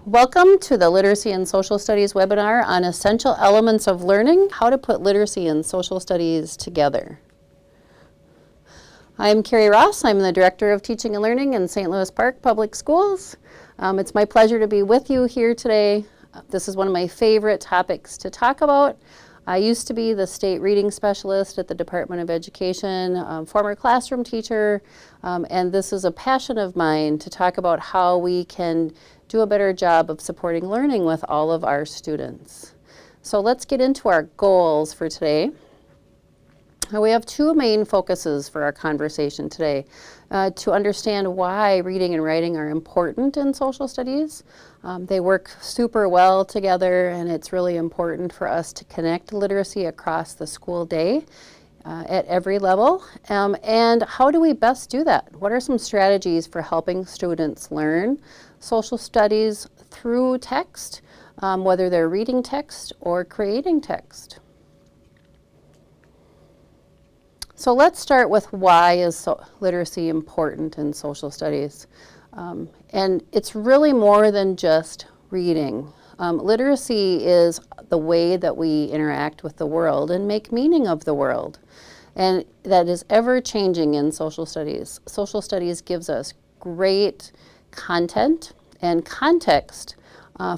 Welcome to the Literacy and Social Studies webinar on essential elements of learning, how to put literacy and social studies together. I'm Carrie Ross. I'm the Director of Teaching and Learning in St. Louis Park Public Schools. It's my pleasure to be with you here today. This is one of my favorite topics to talk about. I used to be the state reading specialist at the Department of Education, former classroom teacher, and this is a passion of mine to talk about how we can do a better job of supporting learning with all of our students. So let's get into our goals for today. We have two main focuses for our conversation today. To understand why reading and writing are important in social studies. They work super well together, and it's really important for us to connect literacy across the school day at every level. And how do we best do that? What are some strategies for helping students learn social studies through text, whether they're reading text or creating text? So let's start with why is literacy important in social studies. And it's really more than just reading. Literacy is the way that we interact with the world and make meaning of the world. And that is ever changing in social studies. Social studies gives us great content and context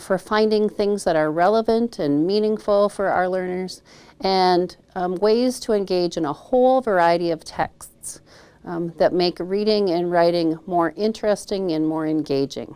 for finding things that are relevant and meaningful for our learners, and ways to engage in a whole variety of texts that make reading and writing more interesting and more engaging.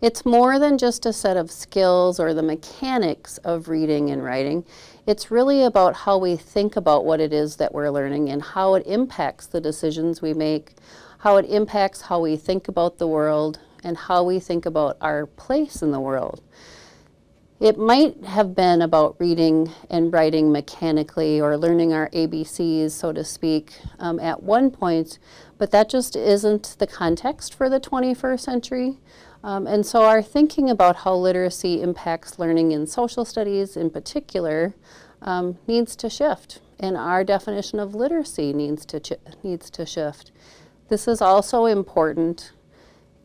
It's more than just a set of skills or the mechanics of reading and writing. It's really about how we think about what it is that we're learning and how it impacts the decisions we make, how it impacts how we think about the world, and how we think about our place in the world. It might have been about reading and writing mechanically or learning our ABCs, so to speak, at one point, but that just isn't the context for the 21st century. And so our thinking about how literacy impacts learning in social studies in particular needs to shift, and our definition of literacy needs to shift. This is also important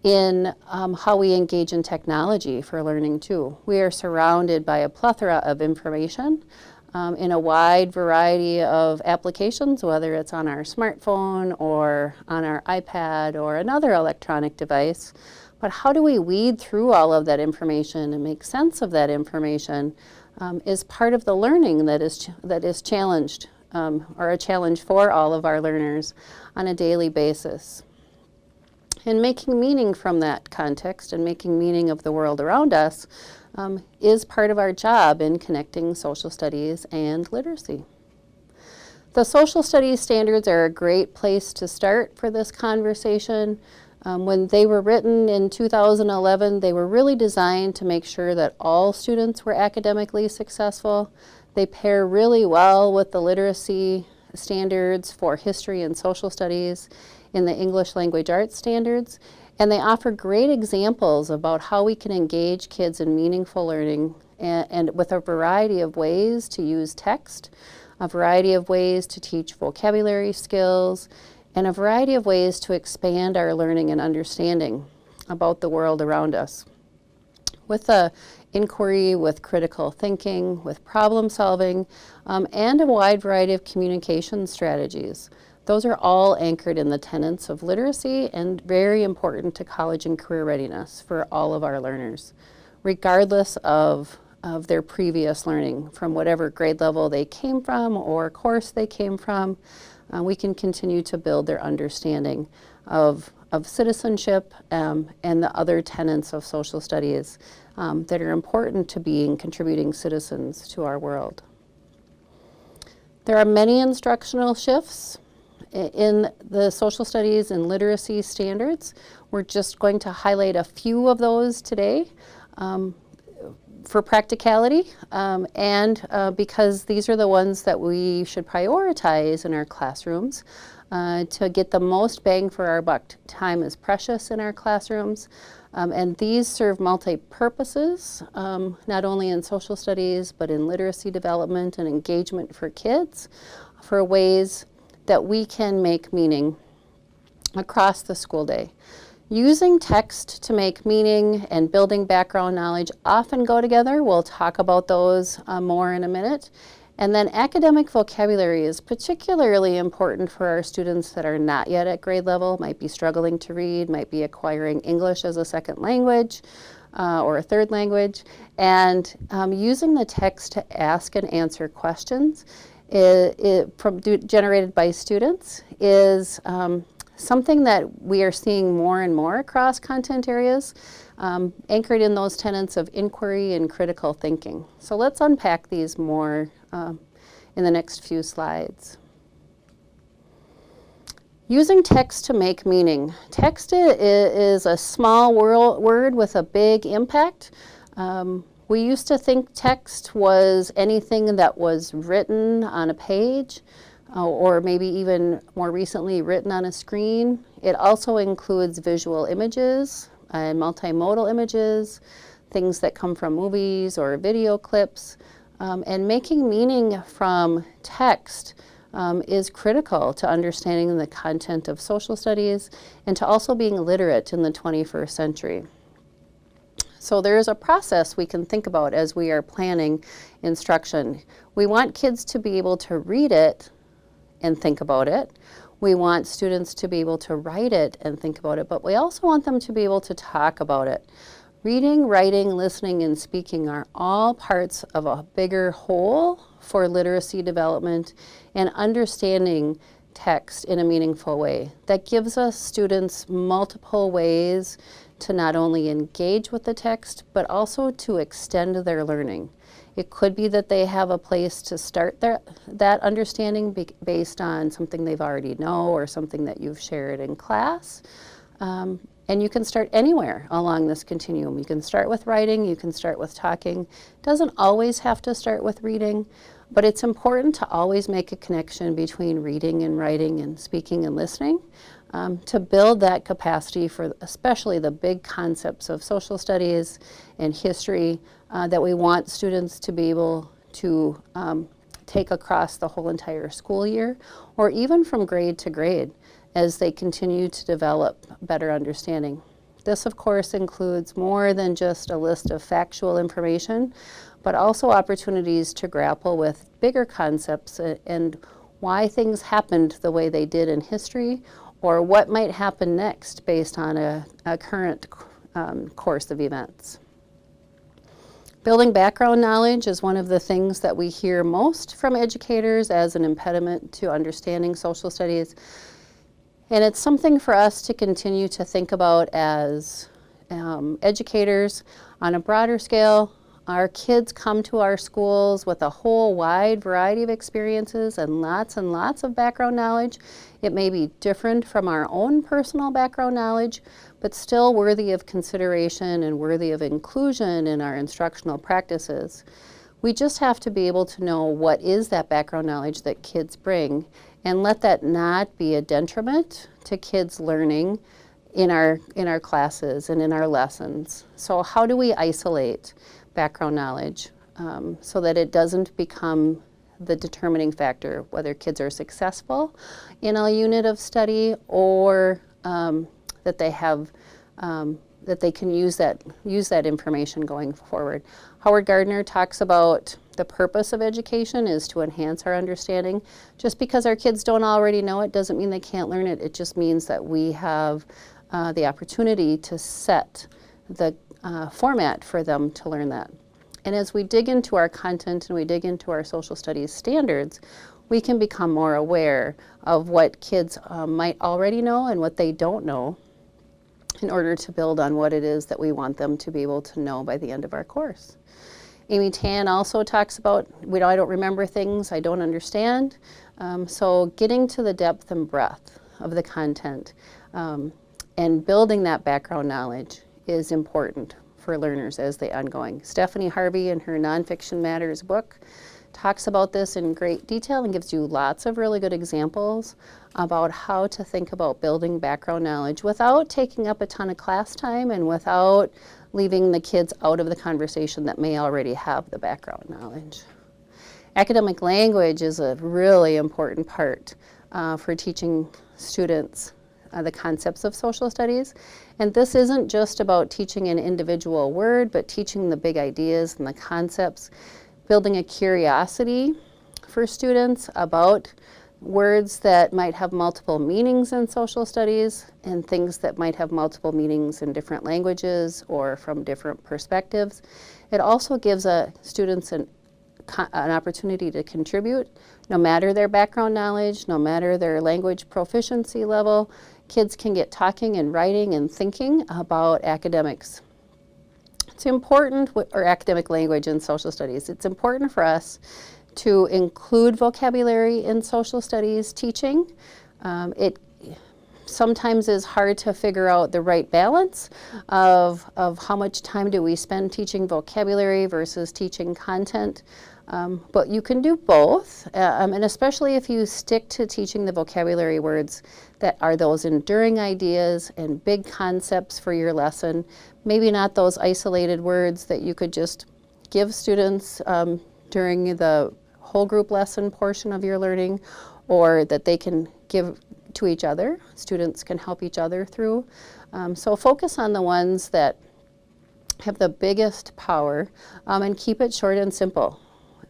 in how we engage in technology for learning too. We are surrounded by a plethora of information in a wide variety of applications, whether it's on our smartphone or on our iPad or another electronic device. But how do we weed through all of that information and make sense of that information is part of the learning that is challenged, or a challenge for all of our learners on a daily basis. And making meaning from that context and making meaning of the world around us is part of our job in connecting social studies and literacy. The social studies standards are a great place to start for this conversation. When they were written in 2011, they were really designed to make sure that all students were academically successful. They pair really well with the literacy standards for history and social studies in the English language arts standards, and they offer great examples about how we can engage kids in meaningful learning and with a variety of ways to use text, a variety of ways to teach vocabulary skills, and a variety of ways to expand our learning and understanding about the world around us. With a inquiry, with critical thinking, with problem solving, and a wide variety of communication strategies. Those are all anchored in the tenets of literacy and very important to college and career readiness for all of our learners, regardless of their previous learning, from whatever grade level they came from or course they came from. We can continue to build their understanding of citizenship and the other tenets of social studies that are important to being contributing citizens to our world. There are many instructional shifts in the social studies and literacy standards. We're just going to highlight a few of those today for practicality and because these are the ones that we should prioritize in our classrooms to get the most bang for our buck. Time is precious in our classrooms, and these serve multi-purposes, not only in social studies, but in literacy development and engagement for kids, for ways that we can make meaning across the school day. Using text to make meaning and building background knowledge often go together. We'll talk about those more in a minute. And then academic vocabulary is particularly important for our students that are not yet at grade level, might be struggling to read, might be acquiring English as a second language or a third language. And using the text to ask and answer questions generated by students is something that we are seeing more and more across content areas, anchored in those tenets of inquiry and critical thinking. So let's unpack these more in the next few slides. Using text to make meaning. Text is a small word with a big impact. We used to think text was anything that was written on a page, or maybe even more recently written on a screen. It also includes visual images and multimodal images, things that come from movies or video clips. And making meaning from text is critical to understanding the content of social studies and to also being literate in the 21st century. So there is a process we can think about as we are planning instruction. We want kids to be able to read it and think about it. We want students to be able to write it and think about it, but we also want them to be able to talk about it. Reading, writing, listening, and speaking are all parts of a bigger whole for literacy development and understanding text in a meaningful way. That gives us students multiple ways to not only engage with the text, but also to extend their learning. It could be that they have a place to start that understanding based on something they've already know or something that you've shared in class. And you can start anywhere along this continuum. You can start with writing, you can start with talking. It doesn't always have to start with reading, but it's important to always make a connection between reading and writing and speaking and listening to build that capacity for especially the big concepts of social studies and history that we want students to be able to take across the whole entire school year, or even from grade to grade as they continue to develop better understanding. This, of course, includes more than just a list of factual information, but also opportunities to grapple with bigger concepts and why things happened the way they did in history, or what might happen next based on a current course of events. Building background knowledge is one of the things that we hear most from educators as an impediment to understanding social studies. And it's something for us to continue to think about as educators on a broader scale. Our kids come to our schools with a whole wide variety of experiences and lots of background knowledge. It may be different from our own personal background knowledge, but still worthy of consideration and worthy of inclusion in our instructional practices. We just have to be able to know what is that background knowledge that kids bring and let that not be a detriment to kids' learning in our classes and in our lessons. So how do we isolate background knowledge so that it doesn't become the determining factor whether kids are successful in a unit of study or that they have that they can use that information going forward. Howard Gardner talks about the purpose of education is to enhance our understanding. Just because our kids don't already know it doesn't mean they can't learn it. It just means that we have the opportunity to set the format for them to learn that. And as we dig into our content and we dig into our social studies standards, we can become more aware of what kids might already know and what they don't know in order to build on what it is that we want them to be able to know by the end of our course. Amy Tan also talks about, I don't remember things I don't understand. So getting to the depth and breadth of the content and building that background knowledge is important for learners as they ongoing. Stephanie Harvey in her Nonfiction Matters book talks about this in great detail and gives you lots of really good examples about how to think about building background knowledge without taking up a ton of class time and without leaving the kids out of the conversation that may already have the background knowledge. Academic language is a really important part for teaching students the concepts of social studies. And this isn't just about teaching an individual word, but teaching the big ideas and the concepts, building a curiosity for students about words that might have multiple meanings in social studies and things that might have multiple meanings in different languages or from different perspectives. It also gives students an opportunity to contribute, no matter their background knowledge, no matter their language proficiency level. Kids can get talking and writing and thinking about academics. It's important, or academic language and social studies. It's important for us to include vocabulary in social studies teaching. It sometimes is hard to figure out the right balance of how much time do we spend teaching vocabulary versus teaching content. But you can do both, and especially if you stick to teaching the vocabulary words that are those enduring ideas and big concepts for your lesson, maybe not those isolated words that you could just give students during the whole group lesson portion of your learning, or that they can give to each other. Students can help each other through. So focus on the ones that have the biggest power, and keep it short and simple.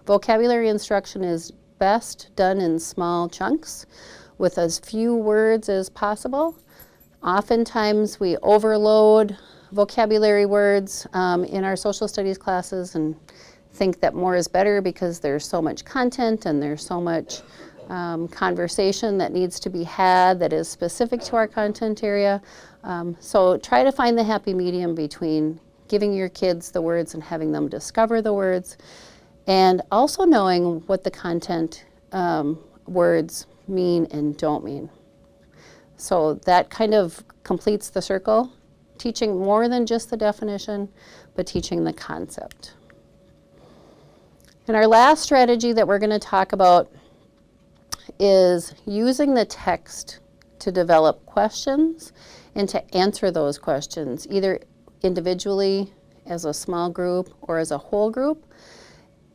Vocabulary instruction is best done in small chunks with as few words as possible. Oftentimes we overload vocabulary words in our social studies classes and think that more is better because there's so much content and there's so much conversation that needs to be had that is specific to our content area. So try to find the happy medium between giving your kids the words and having them discover the words, and also knowing what the content words mean and don't mean. So that kind of completes the circle, teaching more than just the definition, but teaching the concept. And our last strategy that we're going to talk about is using the text to develop questions and to answer those questions, either individually, as a small group, or as a whole group,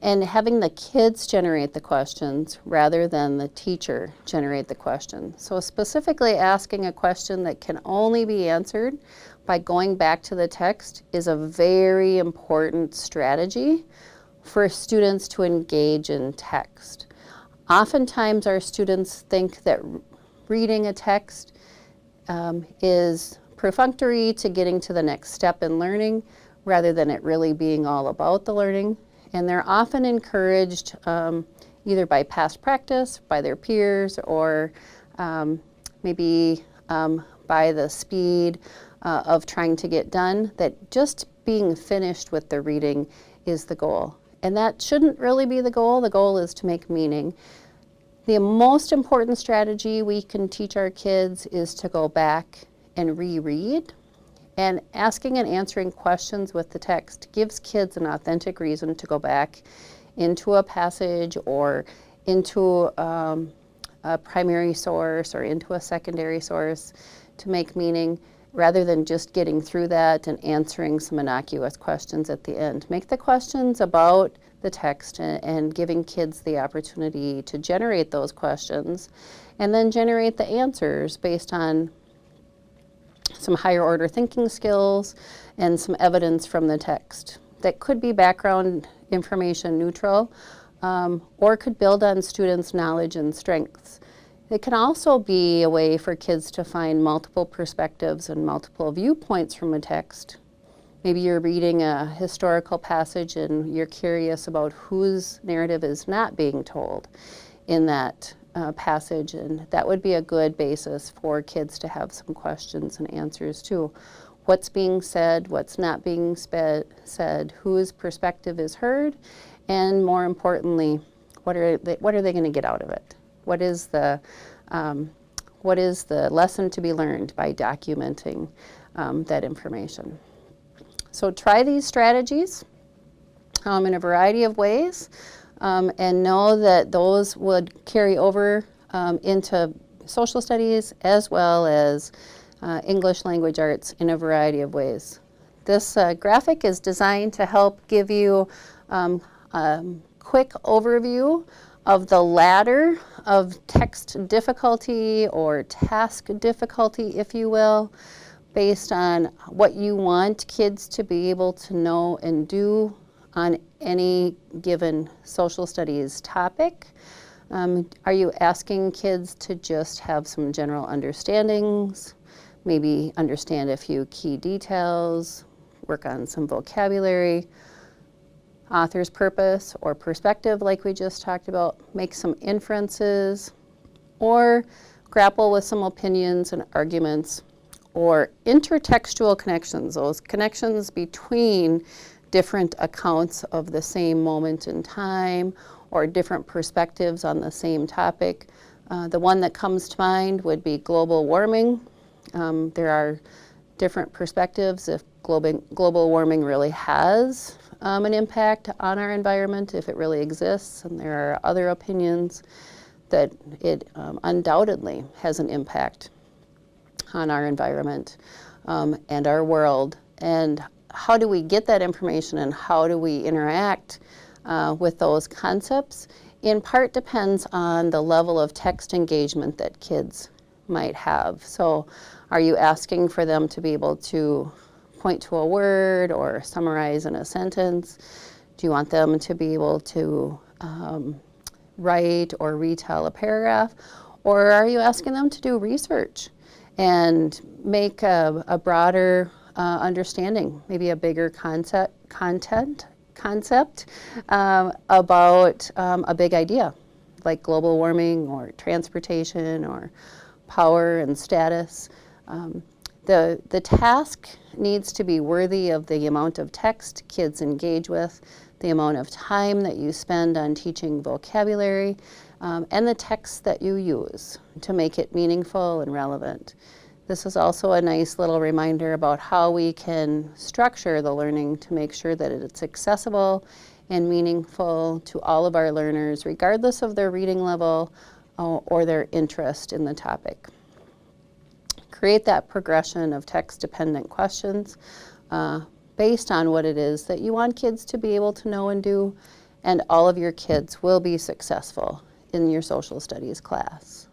and having the kids generate the questions rather than the teacher generate the question. So specifically asking a question that can only be answered by going back to the text is a very important strategy for students to engage in text. Oftentimes our students think that reading a text is perfunctory to getting to the next step in learning, rather than it really being all about the learning. And they're often encouraged either by past practice, by their peers, or maybe by the speed of trying to get done, that just being finished with the reading is the goal. And that shouldn't really be the goal. The goal is to make meaning. The most important strategy we can teach our kids is to go back and reread. And asking and answering questions with the text gives kids an authentic reason to go back into a passage or into a primary source or into a secondary source to make meaning, rather than just getting through that and answering some innocuous questions at the end. Make the questions about the text and giving kids the opportunity to generate those questions, and then generate the answers based on some higher order thinking skills and some evidence from the text. That could be background information neutral, or could build on students' knowledge and strengths. It can also be a way for kids to find multiple perspectives and multiple viewpoints from a text. Maybe you're reading a historical passage and you're curious about whose narrative is not being told in that passage, and that would be a good basis for kids to have some questions and answers too. What's being said, what's not being said, whose perspective is heard, and more importantly, what are they going to get out of it? What is the lesson to be learned by documenting that information? So try these strategies in a variety of ways, and know that those would carry over into social studies as well as English language arts in a variety of ways. This graphic is designed to help give you a quick overview Of the ladder of text difficulty or task difficulty, if you will, based on what you want kids to be able to know and do on any given social studies topic. Are you asking kids to just have some general understandings, maybe understand a few key details, work on some vocabulary, author's purpose or perspective like we just talked about, make some inferences, or grapple with some opinions and arguments, or intertextual connections, those connections between different accounts of the same moment in time or different perspectives on the same topic. The one that comes to mind would be global warming. There are different perspectives if global warming really has an impact on our environment, if it really exists, and there are other opinions that it undoubtedly has an impact on our environment and our world. And how do we get that information and how do we interact with those concepts? In part depends on the level of text engagement that kids might have. So are you asking for them to be able to point to a word or summarize in a sentence? Do you want them to be able to write or retell a paragraph? Or are you asking them to do research and make a broader understanding, maybe a bigger concept about a big idea, like global warming or transportation or power and status? The task needs to be worthy of the amount of text kids engage with, the amount of time that you spend on teaching vocabulary, and the text that you use to make it meaningful and relevant. This is also a nice little reminder about how we can structure the learning to make sure that it's accessible and meaningful to all of our learners, regardless of their reading level or their interest in the topic. Create that progression of text-dependent questions based on what it is that you want kids to be able to know and do, and all of your kids will be successful in your social studies class.